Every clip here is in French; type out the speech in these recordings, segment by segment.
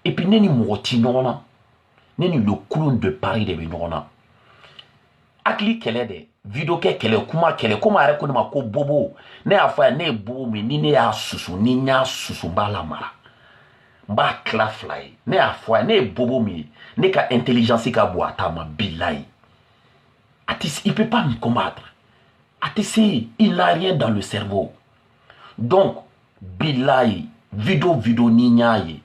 Et puis neni moti nona. Neni le clown de Paris de nona. Akli kele de. Video ke kele kuma kele. Kuma are ko ma ko bobo. Ne afa ne bobo mi ni ne ya susu ni nya susu bala mara. Mba klaflay. Ne afa ne bobo mi. Ne ka intelligence ka boata ma bilay. Atis, il peut pas me combattre. Atis, il n'a rien dans le cerveau. Donc, bilay, vidéo ni nyaye.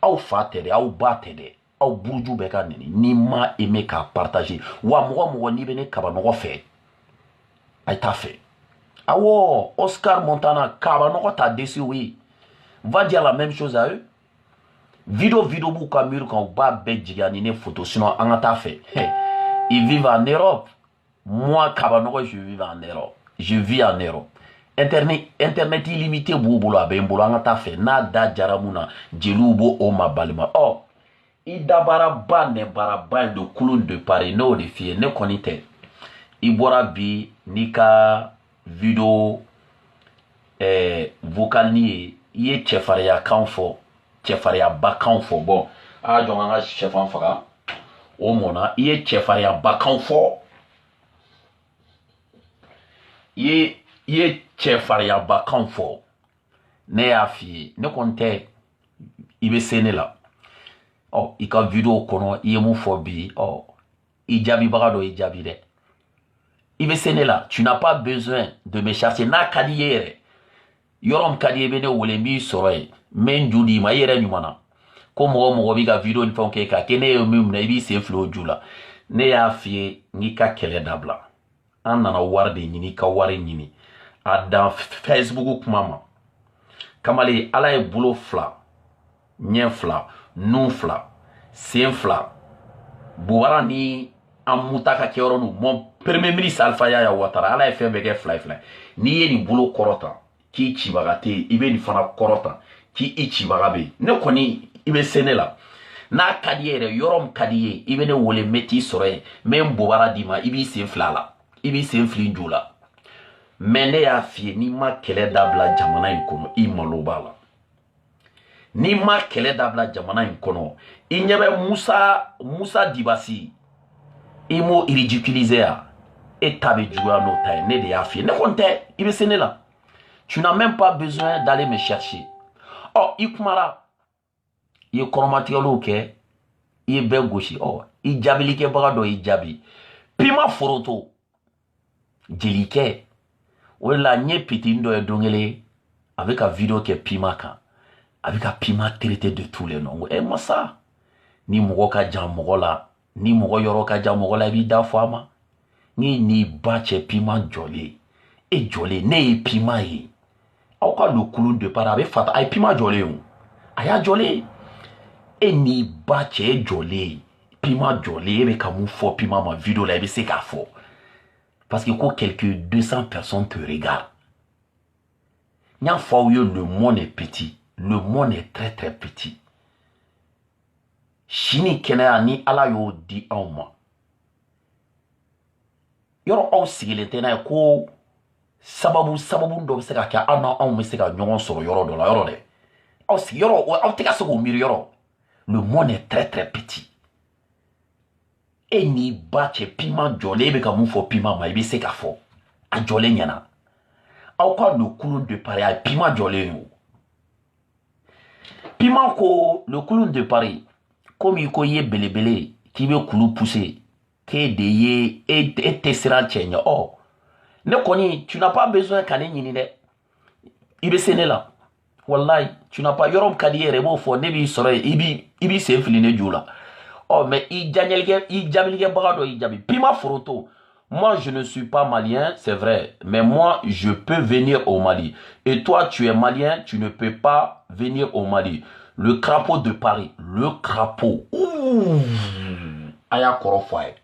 Au fatere, au batere, au bourjou beka nini. Ni ma aimé ka partager. Wa mwa ni bene kabanogo fait. Aïta fait. Awo, Oscar Montana, kabanogo ta déçu, oui. Va dire la même chose à eux. Vidéo bouka mur quand ba bedjiganine photo. Sinon, en ta fait. Ils vivent en Europe. Moi, kabanogo, je vis en Europe. Je vis en Europe. Internet illimité boubolo abembolo angata fe na da jaramuna jelubo o mabalima oh idabara ba ne baraba de kulun de Paris no de fie ne konite ibora bi nika video vocal ni ye chefaria kanfo chefaria bakanfo bon a jonga chefan faga o mona ye chefaria bakanfo ye cɛ fariya ba kan fɔ ne y'a f'i ye ne kɔni tɛ i bɛ se ne la i ka video kɔnɔ i ye mun fɔ bi i jaabibaga dɔ i jaabi dɛ i bɛ se ne la tu n'as pas besoin de me chercher n'a ka di i ye yɛrɛ yɔrɔ min ka di i ye i bɛ ne wele n b'i sɔrɔ yen n bɛ n ju d'i ma i yɛrɛ ɲuman na ko mɔgɔ b'i ka video ni fɛnw kɛ k'a kɛ ne ye min minɛ i b'i sen fili o ju la ne y'a f'i ye n k'i ka kɛlɛ dabila an nana wari de ɲini ka wari ɲini a dan Facebook kuma ma kamale ala ye bolo fila ɲɛ fila nun fila sen fila bubara ni an muta ka kɛ yɔrɔ nu mon premier ministre Alpha Yaya Ouattara ala ye fɛn bɛɛ kɛ fila n'i ye nin bolo kɔrɔta k'i cibaga tɛ yen i bɛ nin fana kɔrɔta k'i cibaga bɛ yen ne kɔni i bɛ se ne la n'a ka di ye yɛrɛ yɔrɔ min ka di ye i bɛ ne wele n bɛ t'i sɔrɔ yen n bɛ n bubara d'i ma i b'i sen fila la i b'i sen fili ju la mais ne y'a f'i ye n'i ma kɛlɛ dabila jamana in kɔnɔ i malo b'a la n'i ma kɛlɛ dabila jamana in kɔnɔ i ɲɛ bɛ Musa Dibasi i m'o ridiculiser ya e ta bɛ juguya n'o ta ye ne de y'a f'i ye ne kɔni tɛ i bɛ se ne la tu n'as même pas besoin d'aller me chercher i kumara i ye kɔrɔmatigɛliw kɛ i ye bɛɛ gosi i jaabilikɛbaga dɔ y'i jaabi Pima Foroto jelikɛ o la nye pitini dɔ ye don kelen a bɛ ka video kɛ Pima kan a bɛ ka Pima traiter de tous les noms masa ni mɔgɔ ka jan mɔgɔ la ni mɔgɔ yɔrɔ ka jan mɔgɔ la i b'i da fɔ a ma ni ba cɛ Pima jɔlen e jɔlen ne ye Pima ye aw ka le clown de Paris a bɛ fata a ye Pima jɔlen o a y'a jɔlen e ni ba cɛ jɔlen Pima jɔlen e bɛ ka mun fɔ Pima ma video la i bɛ se k'a fɔ parce que quelques 200 personnes te regardent. Le monde est petit. Le monde est très très petit. Chini kenaya ni ala yo di anma. Yoro aw sigile tena ko sababu ndo be se ka kɛ aw na anw be se ka ɲɔgɔn sɔrɔ yɔrɔ dɔ la yɔrɔ dɛ. Aw sigi yɔrɔ aw tɛ ka se k'o miiri yɔrɔ. Le monde est très très petit. E ni ba cɛ Pima jɔlen e bɛ ka mun fɔ Pima ma i bɛ se k'a fɔ a jɔlen ɲɛna aw ka le clown de Paris a ye Pima jɔlen o Pima ko le clown de Paris komi ko i ye belebele k'i bɛ kulu pousser k'e de ye e tɛ siran cɛ ɲɛ ne kɔni tu n'as pas besoin ka ne ɲini dɛ i bɛ se ne la wallahi tu n'as pas yɔrɔ min ka di i yɛrɛ i b'o fɔ ne b'i sɔrɔ yen i b'i sen fili ne ju la mais Pima Foroto, moi je ne suis pas malien, c'est vrai, mais moi je peux venir au Mali. Et toi tu es malien, tu ne peux pas venir au Mali. Le crapaud de Paris, le crapaud. Aya korofai,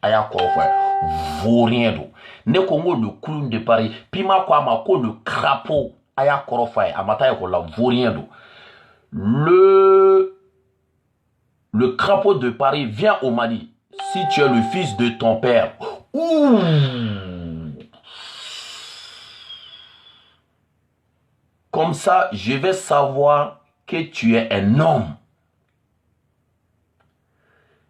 vaurien do. Ne kongo le clown de Paris, Pima kwa mako le crapaud, aya korofai, amata yako la vaurien do. Le crapaud de Paris vient au Mali. Si tu es le fils de ton père. Comme ça, je vais savoir que tu es un homme.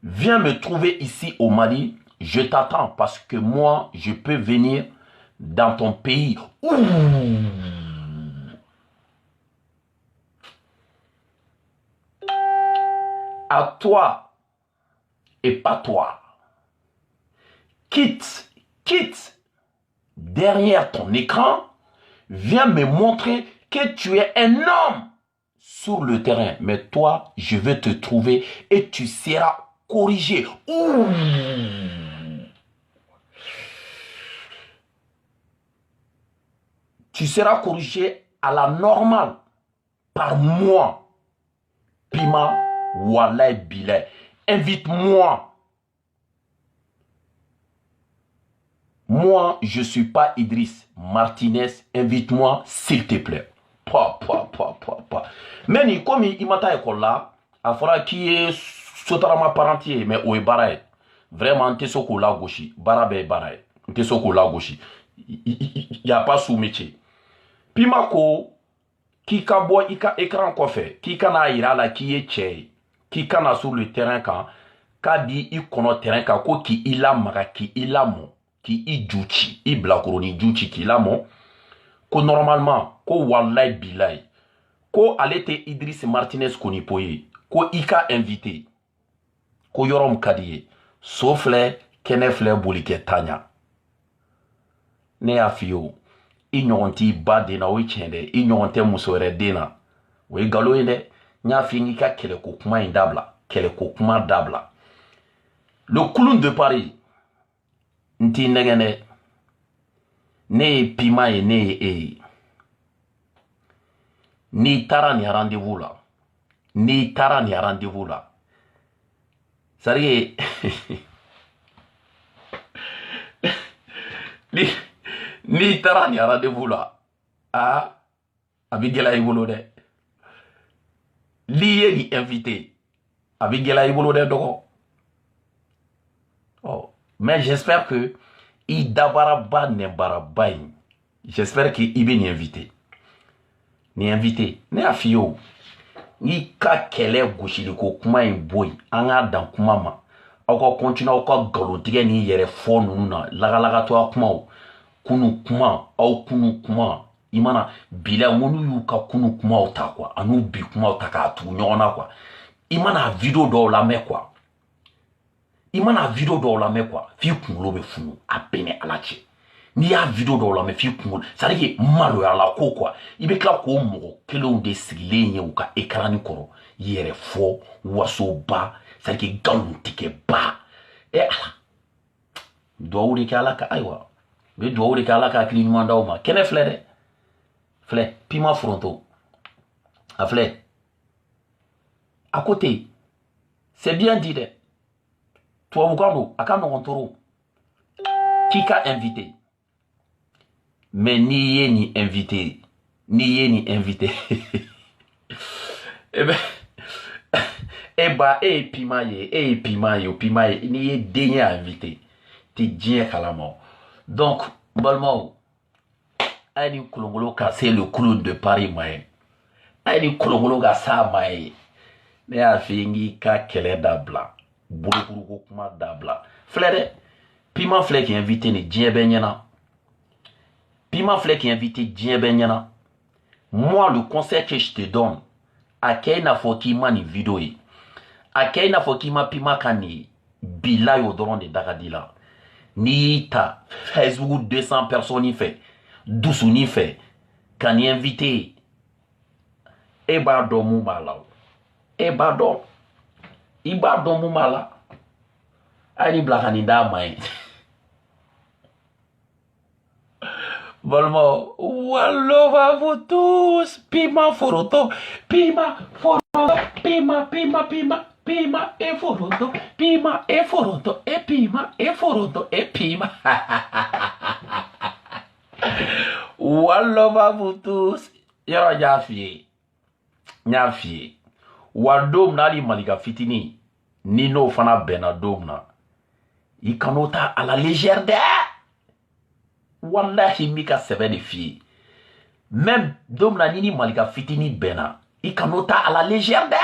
Viens me trouver ici au Mali. Je t'attends parce que moi, je peux venir dans ton pays. Ouh. À toi et pas toi. Quitte derrière ton écran. Viens me montrer que tu es un homme sur le terrain. Mais toi, je vais te trouver et tu seras corrigé. Ouh. Tu seras corrigé à la normale par moi. Pima, Walay Bilay. Invite-moi. Moi, je ne suis pas Idriss Martinez. Invite-moi, s'il te plaît. Pa. Mais comme il m'a dit là, il faudra qu'il y ait sotarama parentier, mais où est baraye. Vraiment, t'es soko la gauche. Barabe baraye. T'es soko la gauche. Il n'y a pas sous-métier. Pima ko, qui ka boy, il ka écran quoi fait, qui kana ira la qui est tché, qui kana sur le terrain quand, ka di il connaît terrain quand, ko qui il a maga, qui il a mon, qui il djouchi, il blakoroni djouchi qui la mon, ko normalement, ko wallahi bilay, ko alete Idriss Martinez koni poye, ko ika invité, ko yorom kadiye, sauf les kenefle bolike tanya. Ne afio. I ɲɔgɔn t'i ba den na o ye tiɲɛ dɛ i ɲɔgɔn tɛ muso wɛrɛ den na o ye nkalon ye dɛ n y'a f'i k'i ka kɛlɛko kuma in dabila kɛlɛko kuma dabila le clown de Paris n t'i nɛgɛn dɛ ne ye Pima ye ne ye e ye n'i taara nin rendez-vous la n'i taara nin rendez-vous la c'est à dire n'i taara nin rendez-vous la a bɛ gɛlɛya i bolo dɛ n'i ye nin invité a bɛ gɛlɛya i bolo dɛ dɔgɔ mais j'espère que i dabaraba nɛbaraba in j'espère que i bɛ nin invité ne y'a f'i ye o n'i ka kɛlɛ gosiliko kuma in bɔ yen an k'a dan kuma ma aw ka continuer aw ka nkalontigɛ ni yɛrɛ fɔ ninnu na lagalagatɔya kumaw kunu kuma aw kunu kuma i mana bila n'u y'u ka kunu kumaw ta quoi an'u bi kumaw ta k'a tugu ɲɔgɔn na quoi i mana video dɔw lamɛn quoi f'i kunkolo bɛ funu a bɛɛ ni ala cɛ n'i y'a video dɔw lamɛn f'i kunkolo c'est à dire maloya la ko quoi i bɛ tila k'o mɔgɔ kelenw de sigilen ye u ka écran kɔrɔ yɛrɛ fɔ wasoba c'est à dire ngalontigɛba ala duwawu de kɛ ala ka ayiwa mais duwawu de kɛ ala ka hakili ɲuman d'aw ma kɛnɛ filɛ dɛ filɛ Pima Foronto a filɛ à côté c'est bien dit dɛ tubabukan don a ka nɔgɔn trop k'i ka invité mais n'i ye nin invité eh ben e ye Pima ye o Pima ye n'i ye den ye invité ti diɲɛ kalama donc n balimaw a ye nin kolongolo ka se le clown de Paris ma ye a ye nin kolongolo ka s'a ma ye ne y'a f'i ye n k'i ka kɛlɛ dabila burukuruko kuma dabila filɛ dɛ Pima filɛ k'i invité nin diɲɛ bɛɛ ɲɛna Pima filɛ k'i invité diɲɛ bɛɛ ɲɛna moi le conseil que je te donne a kɛ i n'a fɔ k'i ma nin video ye a kɛ i n'a fɔ k'i ma Pima ka nin bila y'o dɔrɔn de dagadi la n'i y'i ta Facebook 200 personnes fɛ dusuni fɛ ka nin invité e b'a dɔn mun b'a la e b'a dɔn i b'a dɔn mun b'a la a ye nin bila ka nin d'a ma ye balimaw walova vous tous Pima Foronto Pima Foronto Pima et Foronto Pima et Foronto et Pima et Foronto et Pima walova vous tous yɔrɔ ɲ'a f'i ye wa don min hali malika fitini ni n'o fana bɛnna don min na i kan'o ta à la légère dɛ wallahi mi ka sɛbɛ de f'i ye même don min na ni malika fitini bɛnna i kan'o ta à la légère dɛ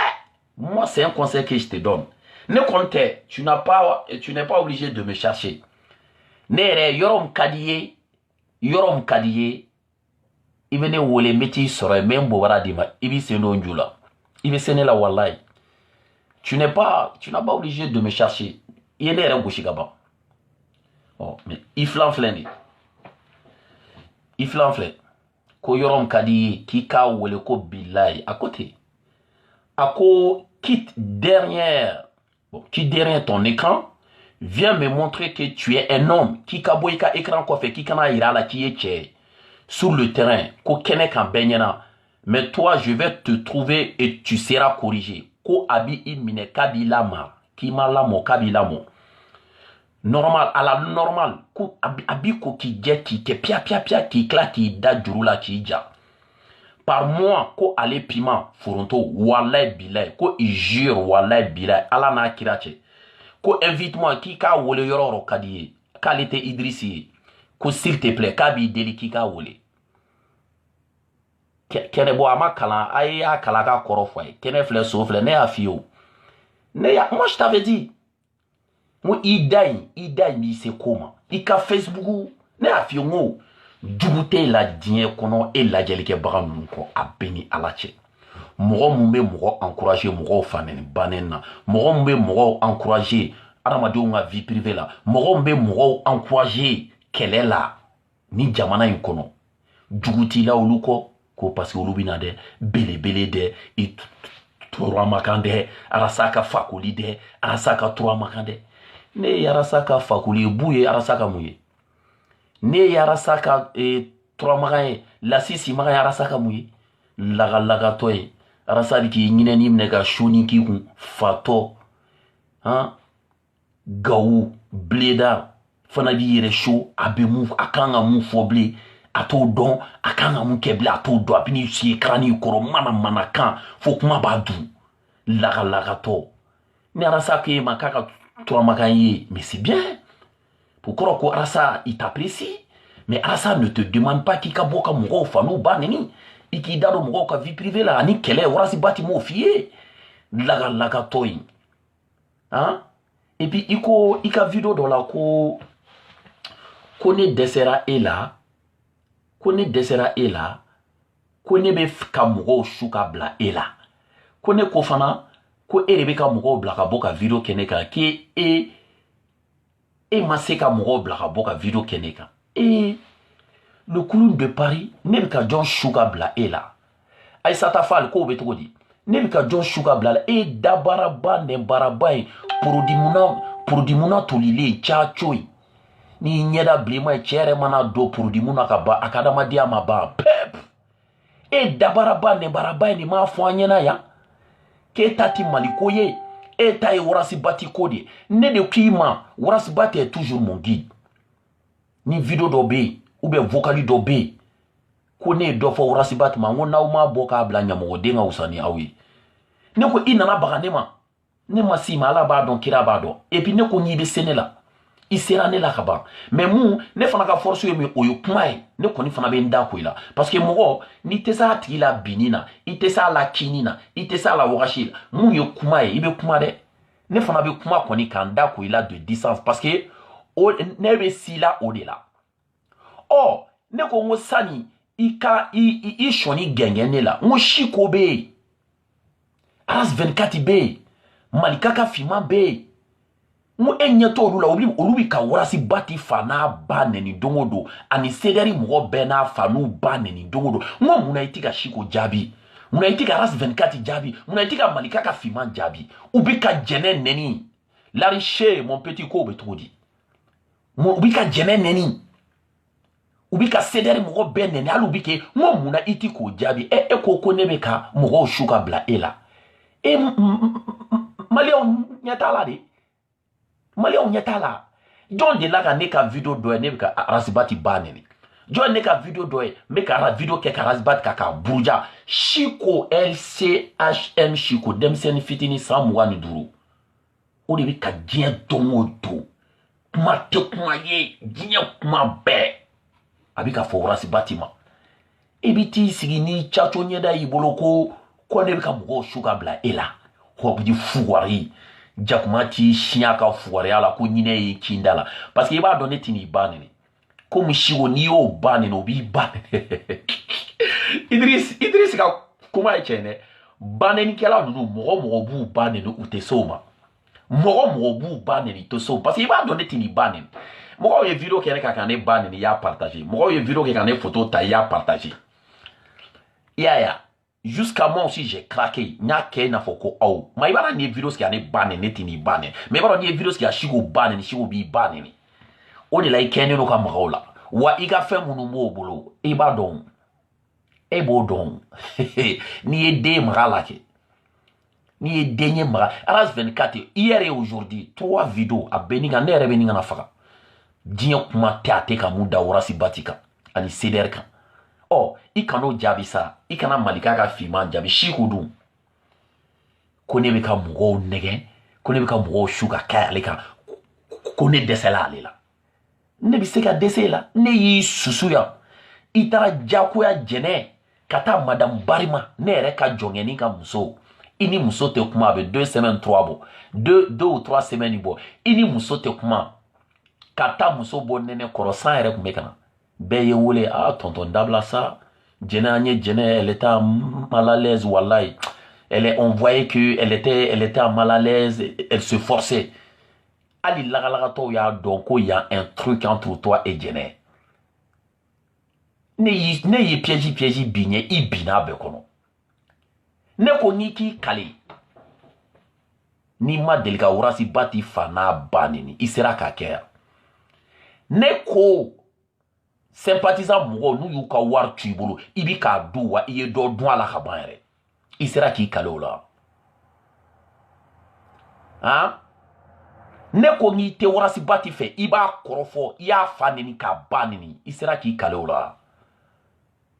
moi c'est un conseil que je te donne Ne comptais, tu n'es pas obligé de me chercher. Ne yorom kadiye, ibene wole meti sore même bobara dima, ibi seno njula. Ibi sene la wallahi. Tu n'as pas obligé de me chercher. Il est là gauche gaba. Oh, mais il flanfle. Ko yorom kadiye ki ka wole ko billahi à côté. Ako quitte derrière ton écran, viens me montrer que tu es un homme qui kaboika écran ko fait qui kana irala qui est sur le terrain ko kene kan benyana. Mais toi je vais te trouver et tu seras corrigé. Ko abi imine kabilama ki malamo kabilamo. Normal à la normale ko abi ko ki jet ki ke pia ki kla ki da jurula ki ja. Par mois, ko ale piment, foronto, walay bilay, ko i jure walay bilay, ala na kirache. Ko invite-moi, ki ka wole yororo kadiye, kalite Idrissi, ko s'il te plaît, kabi deli ki ka wole. Kene bo ama kalan, aye a kalaka korofay, kene fle sofle, ne a fiyo. Moi je t'avais dit, moi iday mi se koma, ika Facebook, ne a fiyo ngo. Djubute la diɲɛ kɔnɔ e lajɛlikɛbaga ninnu kɔ a bɛɛ ni ala cɛ mɔgɔ mun bɛ mɔgɔ encourager mɔgɔw fanɛni bannen na mɔgɔ mun bɛ mɔgɔw encourager adamadenw ka vie privée la mɔgɔ mun bɛ mɔgɔw encourager kɛlɛ la ni jamana in kɔnɔ jugu t'i la olu kɔ ko parce que olu bɛna dɛ belebele dɛ i turamakan dɛ arasa ka fakoli dɛ arasa ka turamakan dɛ ne ye arasa ka fakoli ye bu ye arasa ka mun ye ne yarasa ka turamagan ye lasisi magan yarasa ka mun ye lagatɔ ye arasa bi k'i ɲinɛni minɛ ka soni k'i kun fatɔ gawo bleda fana b'i yɛrɛ so a bɛ mun a kan ka mun fɔ bilen a t'o dɔn a kan ka mun kɛ bilen a t'o dɔn a bɛ n'i si ekrani kɔrɔ mana kan fo kuma b'a dun lagatɔ ni arasa k'e ma k'a ka turamagan ye mais c'est bien. Pourquoi ko Arasa il t'apprécie mais Arasa ne te demande pas qui ka boka moko fanu ba neni iki dado moko ka vie privée la ani kele warasi bati mo fié laga toy hein et puis ika vidéo dans la ko ne desera et là ko ne be ka moko shuka bla et là ko ne ko fana ko erebe ka moko bla ka boka vidéo keneka ki et Maseka Moro Blaka Boka vidéo Keneka. Et le clown de Paris, Nebeka John Sugar Bla est là. Aïsata Fall, ko betrodi. Nebeka John Sugar Bla et Dabaraba Nembarabai, Prodimuna Tolile, Tchachoy. Ni Nyeda Blima et Chere Mana do Prodimuna Kaba, Akadama Diamaba, Pep. Et Dabaraba Nembarabai, ni ma foanyena ya. Ketati Malikoye. Et taille Warasibati Kodi. Ne de Kima, Warasibati est toujours mon guide. Ni vidéo d'obé, ou bien vocali d'obé. Kone d'offre Warasibati, ma ma boka blanya mo denga usani awi. Ne ko inana baganema. Ne ma si ma la ba don kira ba do. Et puis ne ko nyi be senela. Il sera né là kaba. Mais mou, ne fana ka force yo me oyo kumai. Ne ko ni fana be nda ko ila. Parce que mo ni tesa tila binina, itesa la kinina, itesa la washila. Mou yo kumai, ibe kumade. Ne fana be kuma ko ni kanda ko ila de distance parce que ne be sila odela. Oh, ne ko ngo sani i shoni gengene la. Ngo shiko be. As 24 be. Malikaka fima be. Mu enyeto rula olubi ka warasi bati fana ba neni dongodo ani sederi mwo bena fanu ba neni dongodo ngo muna itika shiko jabi muna itika ras 24 jabi muna itika malikaka fiman jabi ubika jene neni lariche mon petit ko betrodi ubika jene neni ubika sederi mwo ben neni alubike ngo muna itiko jabi koko nebeka mwo shuka bla ela malion nyatala de Malia onyatala. John de la ne ka video doye ne ka rasibati baneni. John ne ka video doye me ka video ke ka rasibati kaka buja. Shiko LCHM Shiko demsen fitini samuani duru. O de bi ka dien dongo do. Kuma te kuma ye, dien kuma be. Abi ka fo rasibati ma. Ebiti sigi ni chacho nyeda iboloko ko ne bi ka mugo shuka bla ela. Ko bi fuwari. jakuma ti siya ka fuwariya la ko ɲinɛ ye kinda la parce que i b'a dɔn ne tɛ n'i ba nɛni komi sigo n'i y'o ba nɛni o b'i ba nɛni Idriss ka kuma ye tiɲɛ dɛ ba nɛnikɛla ninnu mɔgɔ b'u ba nɛni u tɛ se o ma mɔgɔ b'u ba nɛni tɛ se o parce que i b'a dɔn ne tɛ n'i ba nɛni mɔgɔw ye vidéo kɛ ne kan ka ne ba nɛni i y'a partager mɔgɔw ye vidéo kɛ ka ne photo ta i y'a partager i y'a ye jusqu'à moi aussi j'ai craqué n'a kɛ i n'a fɔ ko aw ma i b'a dɔn n'i ye vidéo sigi a ne ba nɛni ne tɛ n'i ba nɛni mais i b'a dɔn n'i ye vidéo sigi a Sigo ba nɛni Sigo b'i ba nɛni o de la i kɛnen don ka maga o la wa i ka fɛn minnu b'o bolo i b'a dɔn e b'o dɔn n'i ye den maga la kɛ n'i ye den ye maga RAS 24 hier et aujourd'hui 3 vidéos a bɛ nin kan ne yɛrɛ bɛ nin kana faga diɲɛ kuma tɛ a tɛ ka mun da Warazi Bati kan ani CDR kan ɔ i kan'o jaabi sa i kana Malika ka finman jaabi Siku dun ko ne bɛ ka mɔgɔw nɛgɛn ko ne bɛ ka mɔgɔw su ka kɛ ale kan ko ne dɛsɛla ale la ne bɛ se ka dɛsɛ la ne y'i susu yan i taara jagoya jɛnɛ ka taa Madame Barima ne yɛrɛ ka jɔnkɛni ka muso i ni muso tɛ kuma a bɛ 2 semaines 3 bɔ 2 ou 3 semaines bɔ i ni muso tɛ kuma ka taa muso bɔ nɛnɛ kɔrɔ san yɛrɛ tun bɛ ka na bɛɛ ye wele tonton Dabla sa jɛnɛ an ye jɛnɛ elle était mal à l'aise wallahi on voyait que elle était mal à l'aise elle se forçait hali lagalagatɔw y'a dɔn ko y a un truc entre toi et jɛnɛ ne ye piège bin ye i binna bɛɛ kɔnɔ ne ko n'i k'i kale n'i ma deli ka Warazi Bati fa n'a ba nɛni i sera k'a kɛ yan ne ko sympathisant mɔgɔw n'u y'u ka wari tu i bolo i bi k'a dun wa i ye dɔ dun a la ka ban yɛrɛ i sera k'i kale o la ne ko n'i tɛ Warazi Bati fɛ i b'a kɔrɔfɔ i y'a fa nɛni k'a ba nɛni i sera k'i kale o la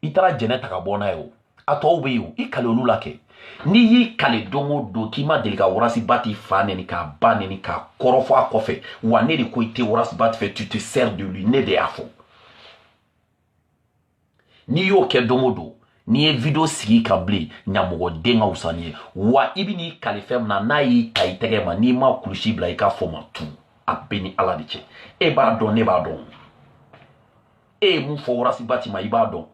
i taara jɛnɛ ta ka bɔ n'a ye o a tɔw bɛ yen o i kale olu la kɛ n'i y'i kale don o don k'i ma deli ka Warazi Bati fa nɛni k'a ba nɛni k'a kɔrɔfɔ a kɔfɛ wa ne de ko i tɛ Warazi Bati fɛ tu te sers de lui ne de y'a fɔ n'i y'o kɛ don o don n'i ye vidéo sigi ka bilen ɲamɔgɔ den ka wusa n'i ye wa i bɛ n'i kale fɛn min na n'a y'i ta i tɛgɛ ma n'i ma kulusi bila i k'a fɔ ma tu a bɛ ni Ala de cɛ e b'a dɔn ne b'a dɔn e ye mun fɔ Warazi Bati ma i b'a dɔn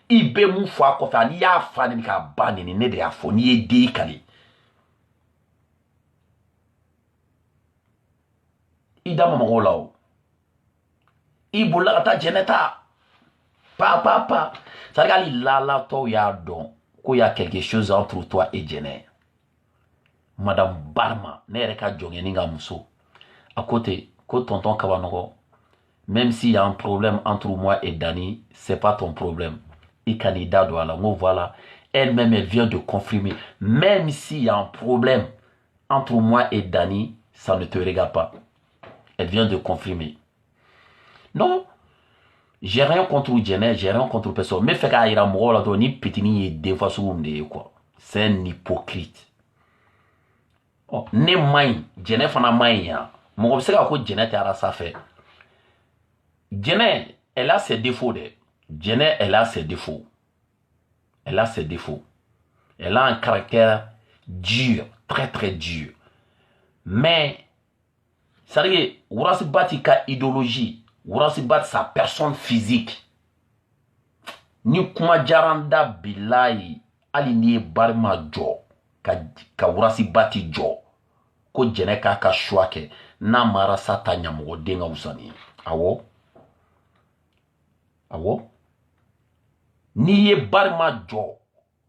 i bɛ mun fɔ a kɔfɛ ani y'a fa nɛni k'a ba nɛni ne de y'a fɔ n'i ye den kale i da ma mɔgɔw la o i bolila ka taa jɛnɛ ta pa c'est-à-dire hali lalatɔw y'a dɔn ko y a quelque chose entre toi et jɛnɛ Madame Barima ne yɛrɛ ka jɔnkɛni ka muso a ko ten ko tonton Kabanɔgɔ même s'il y a un problème entre moi et Dani c'est pas ton problème i ka n'i da don a la n ko voilà elle-même elle vient de confirmer même s'il y a un problème entre moi et Dani ça ne te regarde pas elle vient de confirmer non j'ai rien contre Jɛnɛ j'ai rien contre personne mais fɛ k'a yira mɔgɔw la dɔrɔn ni pitini ye denfa sugu min de ye quoi c'est un hypocrite ne ma ɲi Jɛnɛ fana ma ɲi yan mɔgɔ bɛ se k'a ko Jɛnɛ tɛ arasa fɛ Jɛnɛ elle a ses défauts dɛ Jɛnɛ elle a ses défauts elle a ses défauts elle a un caractère dur très dur mais c'est-à-dire Warazi Bati ka idéologie Warazi Bati sa personne physique ni kuma jaranda bilayi hali n'i ye Barima jɔ ka Warazi Bati jɔ ko Jɛnɛ k'a ka choix kɛ n'a ma arasa ta ɲamɔgɔ den ka wusa ni ye awɔ n'i ye Barima jɔ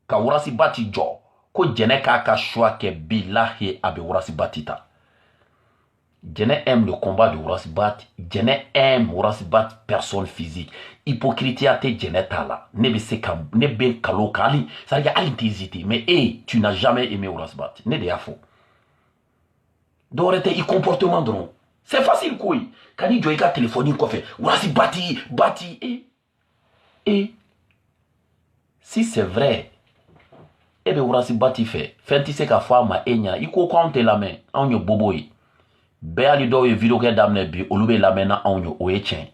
ka Warazi Bati jɔ ko Jɛnɛ k'a ka choix kɛ bilahi a bɛ Warazi Bati ta Jɛnɛ aime le combat de Warazi Bati Jɛnɛ aime Warazi Bati personne physique hypocrisia tɛ Jɛnɛ ta la ne bɛ kalo kan hali c'est-à-dire hali tɛ hésiter mais tu n'as jamais aimé Warazi Bati ne de y'a fɔ dɔwɛrɛ tɛ i comportement dɔrɔn c'est facile koyi ka n'i jɔ i ka téléphone kɔfɛ Warazi Bati si c'est vrai e bɛ Warazi Bati fɛ fɛn tɛ se ka fɔ a ma e ɲɛna i ko k'anw tɛ lamɛn anw ye bobo ye bɛɛ hali dɔw ye vidéo kɛ daminɛ bi olu bɛ lamɛn na anw ye o ye tiɲɛ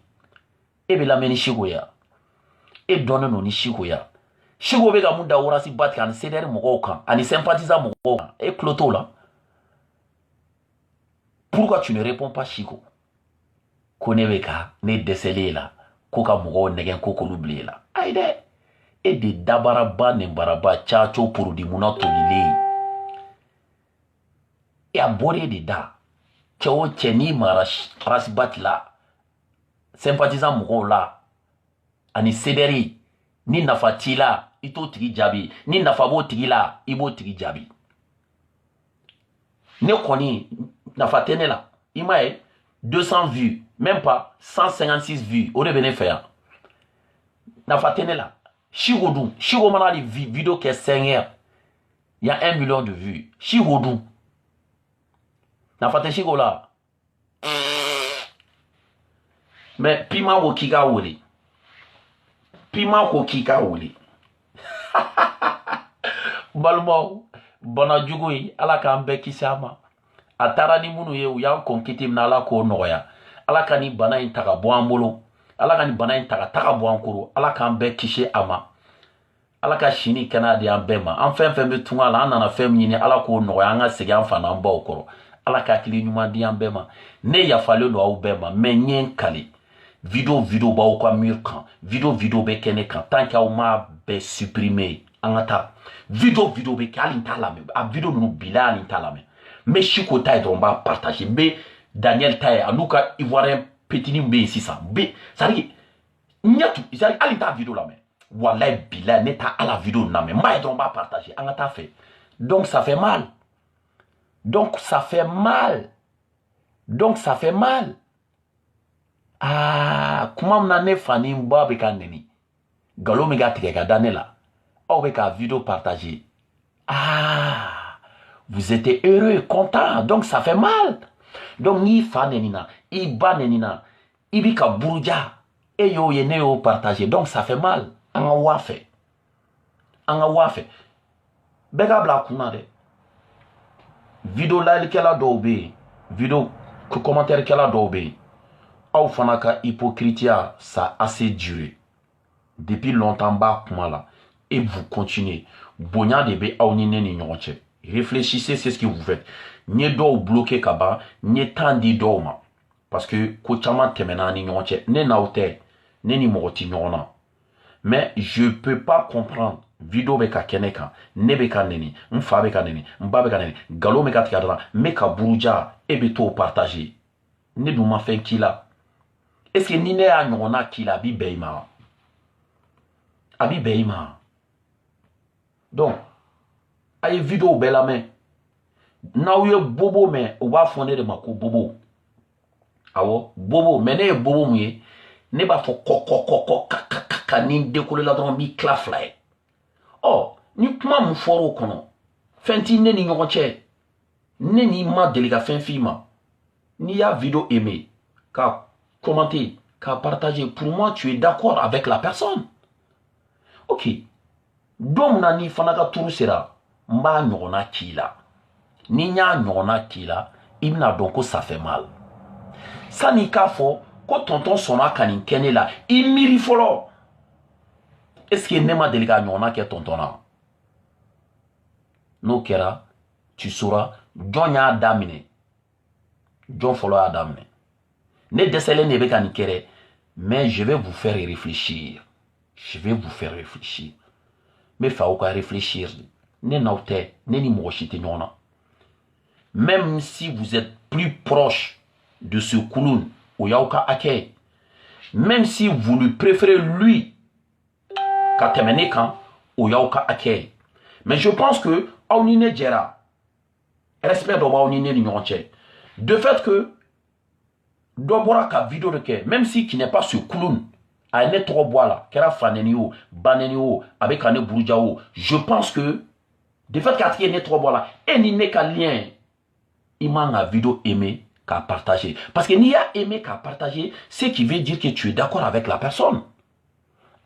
e bɛ lamɛn ni Sigo ya e dɔnnen don ni Sigo ya Sigo bɛ ka mun da Warazi Bati ani CDR mɔgɔw kan ani sympathisant mɔgɔw kan e tulo t'o la Pourquoi tu ne réponds pas, Chico? Konebeka, ne décelé là. Koka mougo negen koko l'oublié là. Aïe, et de dabaraba nembaraba tchacho pour di mouna tolile. Et à boré de da. Tchao tcheni marasibat là. Sympathisant mougo là. Ani sederi. Ni nafati là. Ito tigi jabi. Ni nafabo tigi là. Ibo tigi jabi. Ne koni nafatene là. Imae 200 vues. Même pas 156 vues. Au devenez faire. Nafatene là. Chigodou. Chigo mana les vidéos qui est 5 heures. Il y a 1 million de vues. Chigodou. Nafatene Chigo là. Mais pima wo kika wole. Pima wo kika wole. Balmo. Bona jugui. Ala ka mbe kisama. Atara ni munu ye. Uyan konkiti mnala ko noya. Ala ka ni bana intaka boambolo. Ala ka ni bana intaka taka boankuro. Ala ka mbe kishe ama. Ala ka shini kana di ambema. An fɛn fɛn bɛ tunga la an nana fɛn min ɲini Ala k'o nɔgɔya an ka segin an fana an baw kɔrɔ. Ala ka hakili ɲuman di an bɛɛ ma. Ne yafalen don aw bɛɛ ma mais n ye n kale. Video b'aw ka mur kan. Video bɛ kɛ ne kan. Tant que aw m'a bɛɛ supprimer an ka taa. Video bɛ kɛ hali n t'a lamɛn. A video ninnu bila hali n t'a lamɛn. N bɛ Chico ta ye dɔrɔn n b'a partager. N bɛ Daniel ta ye a n'u ka Ivoirien petinin bɛ yen sisan. C'est-à-dire hali n t'a video lamɛn. Wallahi billah ne ta à la vidéo na mais moi on va partager en ta fait. Donc ça fait mal. Ah comment on ne fani mba be kaneni. Galo me ga tigeka danela. O be ka vidéo partager. Ah vous êtes heureux, content. Donc ça fait mal. Donc ni fanenina, iba nenina, ibika buruja et yo yene yo partager. Donc ça fait mal. Anga wafe bega bla kuna de video like kela dobe video commentaire kela dobe aw fana ka hypocrisia ça assez duré depuis longtemps ba kuma la et vous continuez bonya de be aw ni ni ɲɔgɔn. Réfléchissez, c'est ce que vous faites. Nye do bloqué kaba nye tandi do ma parce que ko chama temena ni ɲɔgɔn ne naute ne ni mɔgɔ ti ɲɔgɔn na. Mais je ne peux pas comprendre. Vidéo beka keneka, ne beka neni, mfa beka neni, mba beka neni, galo meka tikadana, meka buruja, ebeto partager. Ne douma fait kila. Est-ce que nine a nyona kila abi beima? Abi beima. Donc, aye vidéo bela men. Na ouye bobo men, ou va fondé de mako bobo. Awo, bobo, mais ne bobo mouye, ne ba fo koko ka ni décoller la dron mi claflay. Oh, ni kuma mu foro kono. Fenti ne ni ɲɔgɔn cɛ. Ne ni ma deli ka fɛn f'i ma. N'i y'a vidéo aimé, ka commenter, ka partager, pour moi tu es d'accord avec la personne. Ok. Don na ni fana ka turu sera, n b'a ɲɔgɔnna k'i la. Ni n y'a ɲɔgɔnna k'i la, i bɛna dɔn ko ça fait mal. Sani k'a fɔ ko tonton sɔnna ka nin kɛ ne la, i miiri fɔlɔ. Est-ce que ne ma deli ka ɲɔgɔnna kɛ tonton na? N'o kɛra, tu sauras jɔn y'a daminɛ. Jɔn fɔlɔ y'a daminɛ. Ne dɛsɛlen de bɛ ka nin kɛ dɛ, mais je vais vous faire réfléchir. Je vais vous faire réfléchir. Me fa aw ka réfléchir. Ne n'aw tɛ, ne ni mɔgɔ si tɛ ɲɔgɔn na. Même si vous êtes plus proche de ce kulun, o y'aw ka hakɛ. Même si vous lui préférez lui, ka tɛmɛ ne kan, o y'aw ka hakɛ. Mais je pense que aw ni ne jɛra. Respect dɔ b'aw ni ne ni ɲɔgɔn cɛ. De fait que dɔ bɔra ka vidéo de kɛ, même si qui n'est pas ce kulun, a ye ne tɔgɔ bɔ a la, kɛra fanɛni o, banɛni o, a bɛ ka ne buruja o, je pense que de fait k'a tigi ye ne tɔgɔ bɔ a la, e ni ne ka lien, i man ka vidéo aimer, qu'à partager. Parce que n'i y'a aimé qu'à partager, c'est qui veut dire que tu es d'accord avec la personne.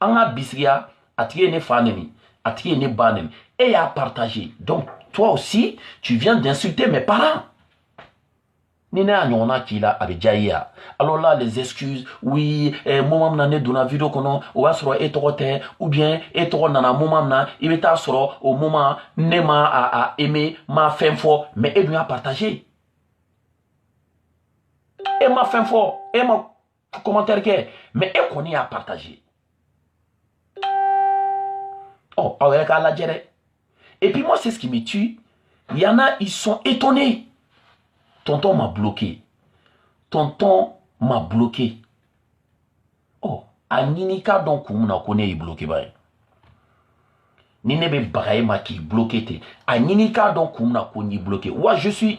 En a bisria, a tiré ne faneni, a tiré ne banen, et à partager. Donc, toi aussi, tu viens d'insulter mes parents. Nina nyona kila abijaya. Alors là, les excuses, oui, moment nane dona vidéo kono, ou asro etorote, ou bien etoro nana moment na, il est asro au moment, nema a aimé, ma fin fort, mais il doit partager. Et ma fin fort, et ma commentaire que, mais et qu'on y a partagé. Oh, avec la gérée. Et puis moi, c'est ce qui me tue. Il y en a, ils sont étonnés. Tonton m'a bloqué. Tonton m'a bloqué. Oh, a ninika donc on a connaît bloqué bay. Ni ne be bagaye ma qui bloqué te. A ninika donc on a connaît bloqué. Ouais, je suis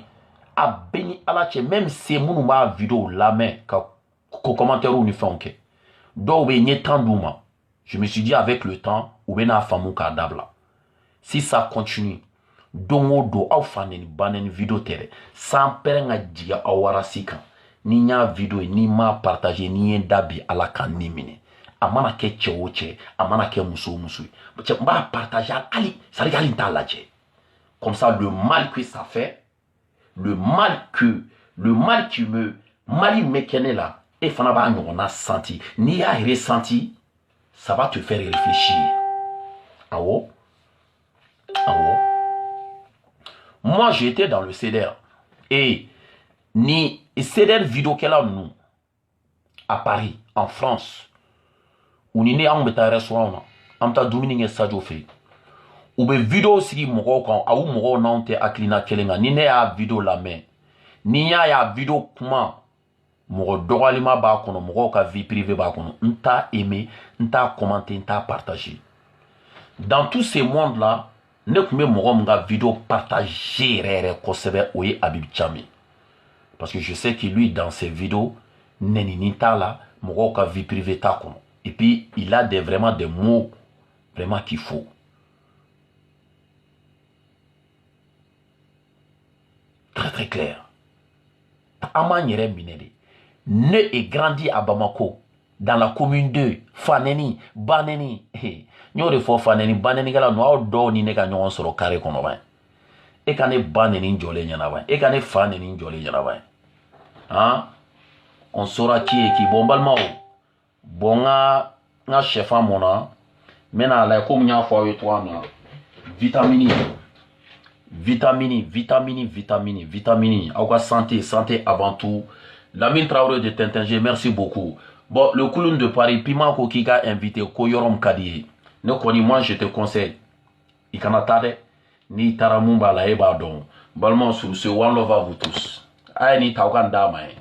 à béni à la tche même si mon ma vidéo la main ka commentaire ou ni fait donc be n'y temps douma. Je me suis dit avec le temps ou ben a famu ka dabla. Si ça continue dongo do au fanen banen vidéo tere sans perenga dia awara sika. Ni nya vidéo ni ma partager ni dabi ala kan ni mine amana ke chewoche amana ke muso muso ba partager ali ça regarde in talaje comme ça le mal que ça fait le mal qui me mali mekene là et fana ba on a senti ni a ressenti ça va te faire réfléchir awo moi j'étais dans le CDR et ni CDR vidéo qu'elle a nous à Paris, en France, où ni ne beta restaurant, on ta dominer sadio fait. Ou be vidéo si moko kan, ou moko non te aklina kelenga, ni ne a vidéo la main, ni ya vidéo kuma, moko dogalima ba kono, moko ka vie privée ba kono, nta aimé, nta commenté, nta partagé. Dans tous ces mondes là, ne kume moko mga vidéo partagé rere kosebe oye Habib Thiamé. Parce que je sais que lui, dans ses vidéos, Neninita là, Moroka vie privée ta kono. Et puis, il a vraiment des mots vraiment qu'il faut. Très très clair. Amanyere Minere, né et grandi à Bamako, dans la commune 2, Faneni, Baneni. Nous avons Faneni, Baneni, nous avons ni nega nyon solo carré kono ba. Et quand est Baneni jolé nyana ba. Et quand est Faneni jolé nyana ba. Hein? On saura qui est qui. Bon, balma bon, nga chef à mon an. Maintenant, là, comme il y a fois et toi, vitamine. Awa santé avant tout. Lamine Traoré de Tintinger, merci beaucoup. Bon, le clown de Paris, Pima Kokika invité, Koyorom Kadiye. Ne connais moi, je te conseille. Ikanatade, ni Taramumba la eba don. Balma sur ce one love à vous tous. Aïe ni Taukan Damae.